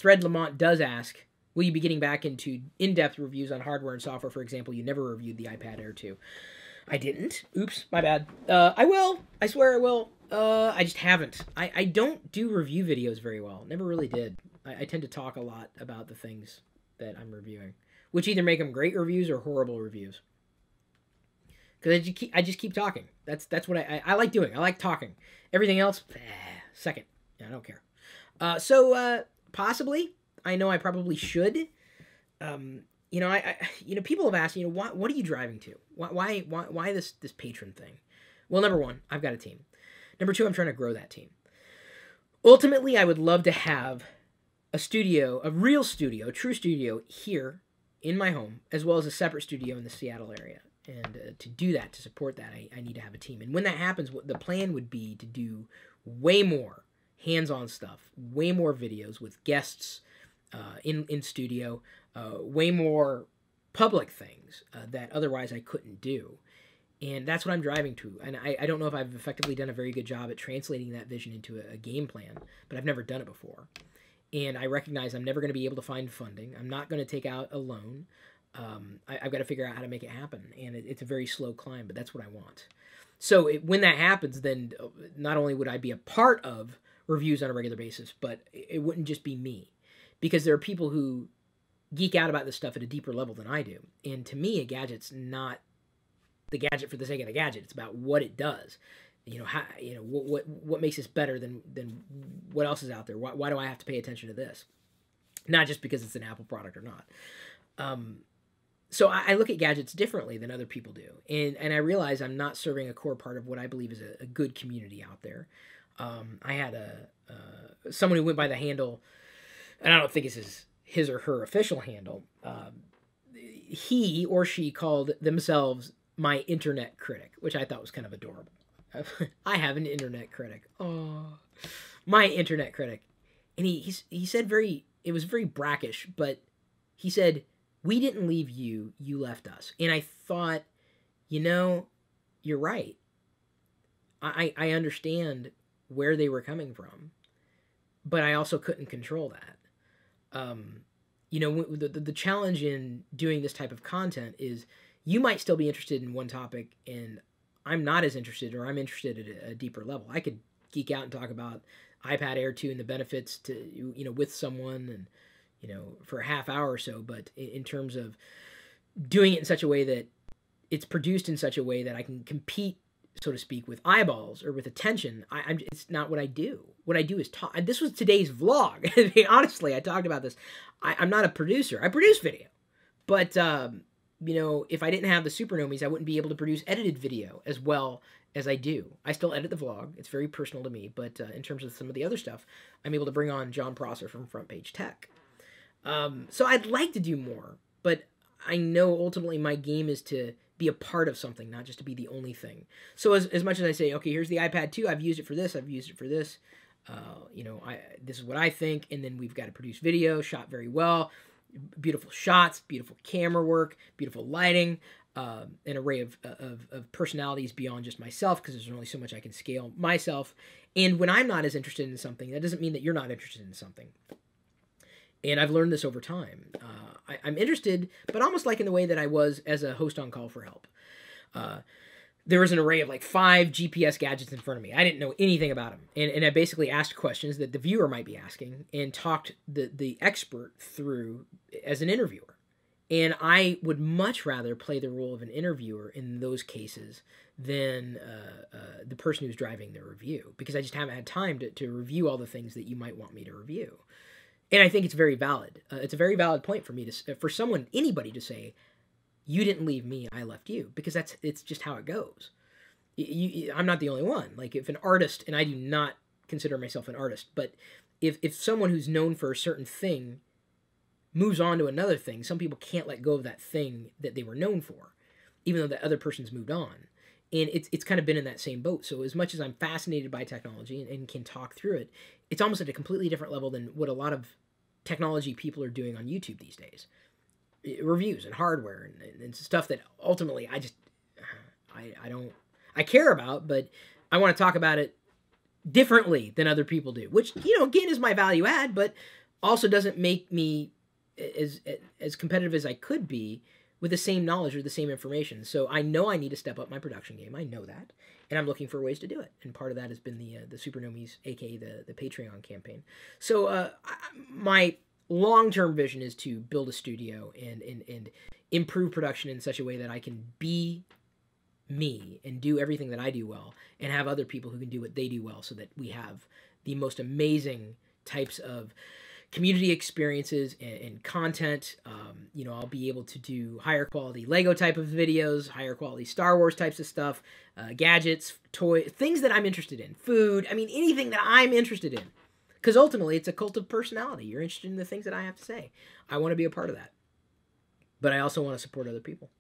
Thread Lamont does ask, will you be getting back into in-depth reviews on hardware and software? For example, you never reviewed the iPad Air 2. I didn't. Oops, my bad. I will. I swear I will. I just haven't. I don't do review videos very well. Never really did. I tend to talk a lot about the things that I'm reviewing, which either make them great reviews or horrible reviews. Because I just keep talking. That's what I like doing. I like talking. Everything else, second. I don't care. So possibly, I know I probably should. People have asked, what are you driving to? Why this patron thing? Well, number one, I've got a team. Number two, I'm trying to grow that team. Ultimately, I would love to have a studio, a real studio, a true studio here in my home, as well as a separate studio in the Seattle area. And to do that, to support that, I need to have a team. And when that happens, the plan would be to do way more hands-on stuff, way more videos with guests in studio, way more public things that otherwise I couldn't do. And that's what I'm driving to. And I don't know if I've effectively done a very good job at translating that vision into a game plan, but I've never done it before. And I recognize I'm never going to be able to find funding. I'm not going to take out a loan. I've got to figure out how to make it happen. And it's a very slow climb, but that's what I want. So when that happens, then not only would I be a part of reviews on a regular basis, but it wouldn't just be me. Because there are people who geek out about this stuff at a deeper level than I do. And to me, a gadget's not the gadget for the sake of the gadget. It's about what it does. What makes this better than what else is out there? Why do I have to pay attention to this? Not just because it's an Apple product or not. So I look at gadgets differently than other people do. And I realize I'm not serving a core part of what I believe is a good community out there. I had someone who went by the handle, and I don't think it's his or her official handle. He or she called themselves my internet critic, which I thought was kind of adorable. I have an internet critic. Oh, my internet critic. And he said it was very brackish, but he said, we didn't leave you, you left us. And I thought, you're right. I understand where they were coming from, but I also couldn't control that. The challenge in doing this type of content is you might still be interested in one topic and I'm not as interested, or I'm interested at a deeper level. I could geek out and talk about iPad Air 2 and the benefits to, with someone and, for a half hour or so. But in terms of doing it in such a way that it's produced in such a way that I can compete, so to speak, with eyeballs or with attention, it's not what I do. What I do is talk. This was today's vlog. Honestly, I talked about this. I'm not a producer. I produce video. But, if I didn't have the Supernomies, I wouldn't be able to produce edited video as well as I do. I still edit the vlog. It's very personal to me. But in terms of some of the other stuff, I'm able to bring on John Prosser from Front Page Tech. So I'd like to do more. But I know ultimately my game is to be a part of something, not just to be the only thing. So as much as I say, okay, here's the iPad 2, I've used it for this, I've used it for this, this is what I think, and then we've got to produce video, shot very well, beautiful shots, beautiful camera work, beautiful lighting, an array of personalities beyond just myself, because there's only so much I can scale myself. And when I'm not as interested in something, that doesn't mean that you're not interested in something. And I've learned this over time. I'm interested, but almost like in the way that I was as a host on Call for Help. There was an array of like 5 GPS gadgets in front of me. I didn't know anything about them. And I basically asked questions that the viewer might be asking and talked the expert through as an interviewer. And I would much rather play the role of an interviewer in those cases than the person who's driving the review, because I just haven't had time to review all the things that you might want me to review. And I think it's very valid. It's a very valid point for me for anybody to say, you didn't leave me, I left you, because it's just how it goes. I'm not the only one. Like if an artist, and I do not consider myself an artist, but if someone who's known for a certain thing moves on to another thing, some people can't let go of that thing that they were known for, even though that other person's moved on. And it's kind of been in that same boat. So as much as I'm fascinated by technology and can talk through it, it's almost at a completely different level than what a lot of technology people are doing on YouTube these days. Reviews and hardware and stuff that ultimately I care about, but I want to talk about it differently than other people do, which, again, is my value add, but also doesn't make me as competitive as I could be with the same knowledge or the same information. So I know I need to step up my production game. I know that, and I'm looking for ways to do it. And part of that has been the Supernomies, aka the Patreon campaign. So my long-term vision is to build a studio and improve production in such a way that I can be me and do everything that I do well, and have other people who can do what they do well, so that we have the most amazing types of community experiences and content. I'll be able to do higher quality Lego type of videos, higher quality Star Wars types of stuff, gadgets, toys, things that I'm interested in, food. I mean, anything that I'm interested in. Because ultimately, it's a cult of personality. You're interested in the things that I have to say. I want to be a part of that. But I also want to support other people.